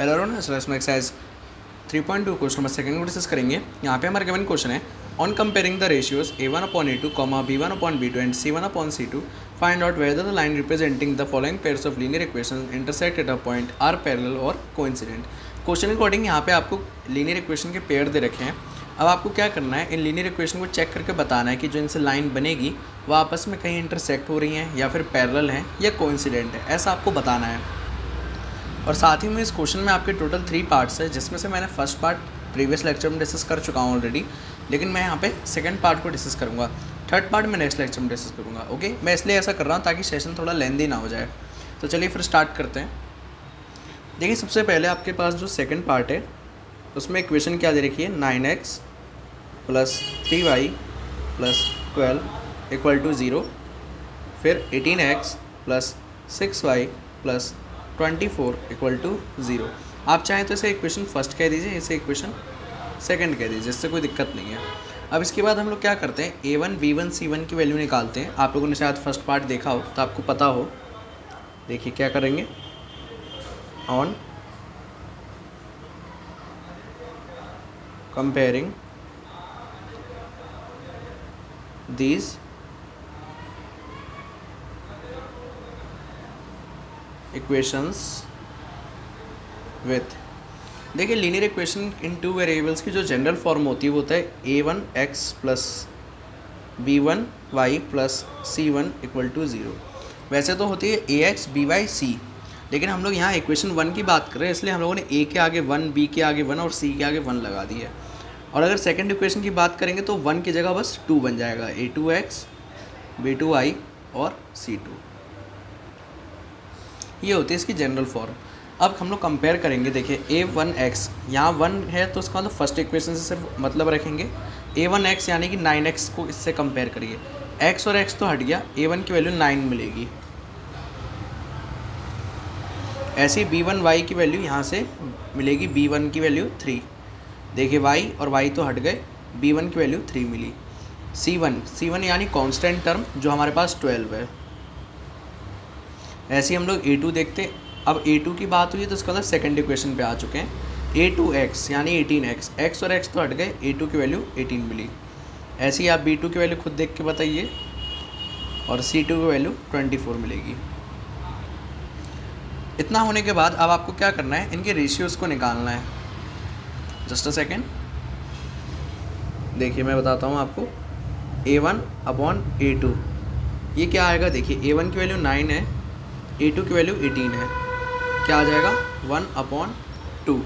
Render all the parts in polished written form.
Hello Ron, इसमें exercise 3.2 question number second को discuss करेंगे। यहाँ पे हमारा गिवन क्वेश्चन है on comparing the ratios a1/a2, b1/b2 and c1/c2 find out whether the line representing the following pairs of linear equation intersect at a point or parallel और coincident. Question के according यहाँ पे आपको linear equation के pair दे रखे हैं। अब आपको क्या करना है, इन लीनियर इक्वेशन को चेक करके बताना है कि जो इनसे लाइन बनेगी वो आपस में कहीं इंटरसेक्ट हो रही हैं या फिर पैरेलल हैं या कोइंसिडेंट है, ऐसा आपको बताना है। और साथ ही में इस क्वेश्चन में आपके टोटल 3 पार्ट्स है, जिसमें से मैंने फर्स्ट पार्ट प्रीवियस लेक्चर में डिस्कस कर चुका हूँ ऑलरेडी, लेकिन मैं यहाँ पे सेकंड पार्ट को डिस्कस करूँगा। थर्ड पार्ट मैं नेक्स्ट लेक्चर में डिस्कस करूँगा। ओके, मैं इसलिए ऐसा कर रहा हूँ ताकि सेशन थोड़ा लेंदी ना हो जाए। तो चलिए फिर स्टार्ट करते हैं। देखिए, सबसे पहले आपके पास जो सेकेंड पार्ट है उसमें इक्वेशन क्या दे रखी है, 9x + 3y + 12 = 0। फिर 18x + 6y + 24 = 0। आप चाहें तो इसे इक्वेशन फर्स्ट कह दीजिए, इसे इक्वेशन सेकंड कह दीजिए, इससे कोई दिक्कत नहीं है। अब इसके बाद हम लोग क्या करते हैं, a1 b1 c1 की वैल्यू निकालते हैं। आप लोगों ने शायद फर्स्ट पार्ट देखा हो तो आपको पता हो। देखिए क्या करेंगे, on comparing these equations with, देखिए लीनियर इक्वेशन इन 2 वेरिएबल्स की जो जनरल फॉर्म होती है वो होता है a1x + b1y + c1 = 0। वैसे तो होती है ax by c, लेकिन हम लोग यहाँ इक्वेशन 1 की बात कर रहे हैं, इसलिए हम लोगों ने a के आगे 1, b के आगे 1 और c के आगे 1 लगा दी है। और अगर सेकेंड इक्वेशन की बात करेंगे तो 1 की जगह बस 2 बन जाएगा, a2x b2y और c2। ये होती है इसकी जनरल फॉर्म। अब हम लोग कंपेयर करेंगे। देखिए a1x, यहाँ 1 है तो उसका मतलब फर्स्ट इक्वेशन से सिर्फ मतलब रखेंगे। a1x यानी कि 9x को इससे कंपेयर करिए। x और x तो हट गया, a1 की वैल्यू 9 मिलेगी। ऐसे ही b1y की वैल्यू यहाँ से मिलेगी, b1 की वैल्यू 3। देखिए y और y तो हट गए, b1 की वैल्यू 3 मिली। c1 यानी कांस्टेंट टर्म जो हमारे पास 12 है। ऐसे ही हम लोग a2 देखते। अब a2 की बात हुई तो इसका मतलब सेकंड इक्वेशन पे आ चुके हैं। a2x यानी 18x, x और x तो हट गए, a2 की वैल्यू 18 मिली। ऐसे ही आप b2 की वैल्यू खुद देख के बताइए, और c2 की वैल्यू 24 मिलेगी। इतना होने के बाद अब आपको क्या करना है, इनके रेशियोज़ को निकालना है। जस्ट अ सेकेंड, देखिए मैं बताता हूँ आपको। a1/a2 ये क्या आएगा, देखिए a1 की वैल्यू 9 है, a2 की वैल्यू 18 है, क्या आ जाएगा 1/2।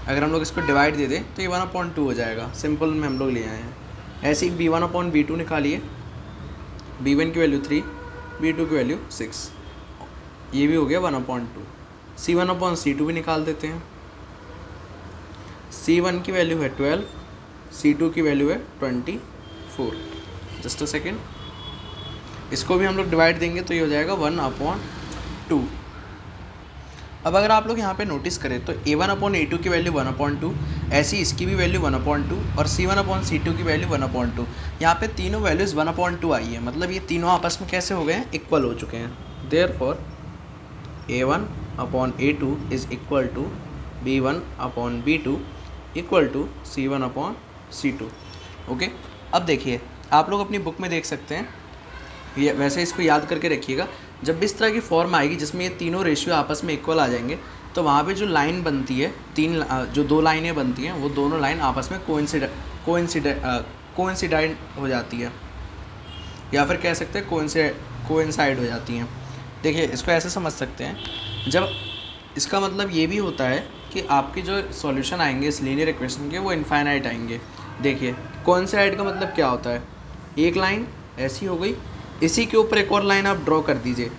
अगर हम लोग इसको डिवाइड दे दें तो ये 1/2 हो जाएगा। सिंपल में हम लोग ले आए हैं। ऐसे ही b1/b2 निकालिए, b1 की वैल्यू 3, b2 की वैल्यू 6, ये भी हो गया 1/2। c1/c2 भी निकाल देते हैं। c1 की वैल्यू है 12, c2 की वैल्यू है 24। जस्ट अ सेकेंड, इसको भी हम लोग डिवाइड देंगे तो ये हो जाएगा 1/2। अब अगर आप लोग यहाँ पे नोटिस करें तो a1/a2 की वैल्यू 1/2, ऐसी इसकी भी वैल्यू 1/2 और c1/c2 की वैल्यू 1/2। यहाँ पे तीनों वैल्यूज़ 1/2 आई है, मतलब ये तीनों आपस में कैसे हो गए हैं, इक्वल हो चुके हैं। Therefore a1/a2 is equal to b1/b2 equal to c1/c2। Okay, अब देखिए आप लोग अपनी बुक में देख सकते हैं, ये वैसे इसको याद करके रखिएगा। जब भी इस तरह की फॉर्म आएगी जिसमें ये तीनों रेशियो आपस में इक्वल आ जाएंगे, तो वहाँ पे जो लाइन बनती है, जो 2 लाइनें बनती हैं, वो दोनों लाइन आपस में कोइंसिडेंट हो जाती है, या फिर कह सकते हैं कोइंसाइड हो जाती हैं। देखिए इसको ऐसे समझ सकते हैं, जब इसका मतलब ये भी होता है कि आपके जो सॉल्यूशन आएंगे इस लीनियर इक्वेशन के वो इनफाइनाइट आएंगे। देखिए कोइंसाइड का मतलब क्या होता है, एक लाइन ऐसी हो गई, इसी के ऊपर एक और लाइन आप ड्रॉ कर दीजिए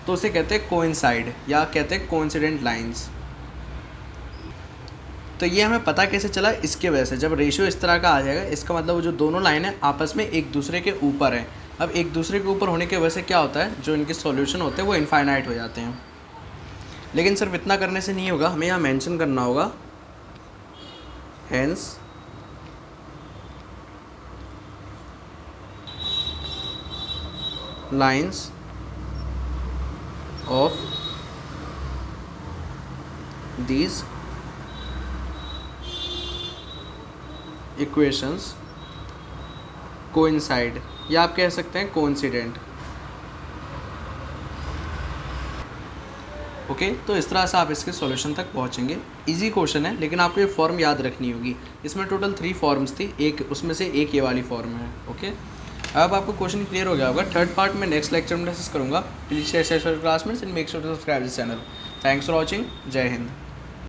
तो उसे कहते हैं कोइंसाइड या कहते हैं कोइंसिडेंट लाइंस। तो ये हमें पता कैसे चला, इसके वजह से जब रेशियो इस तरह का आ जाएगा, इसका मतलब वो जो दोनों लाइनें आपस में एक दूसरे के ऊपर हैं। अब एक दूसरे के ऊपर होने की वजह से क्या होता है, जो इनके सॉल्यूशन होते हैं वो इनफाइनाइट हो जाते हैं। लेकिन सिर्फ इतना करने से नहीं होगा, हमें यहाँ मेंशन करना होगा hence lines of these equations coincide, या आप कह सकते हैं कोइंसिडेंट। ओके, तो इस तरह से आप इसके सॉल्यूशन तक पहुंचेंगे। इजी क्वेश्चन है, लेकिन आपको ये फॉर्म याद रखनी होगी। इसमें टोटल 3 फॉर्म्स थी, एक उसमें से एक ये वाली फॉर्म है। ओके, अब आपको क्वेश्चन क्लियर हो गया होगा। थर्ड पार्ट में नेक्स्ट लेक्चर में डिस्कस करूंगा। Please share classmates and make sure to subscribe this channel. Thanks for watching. जय हिंद।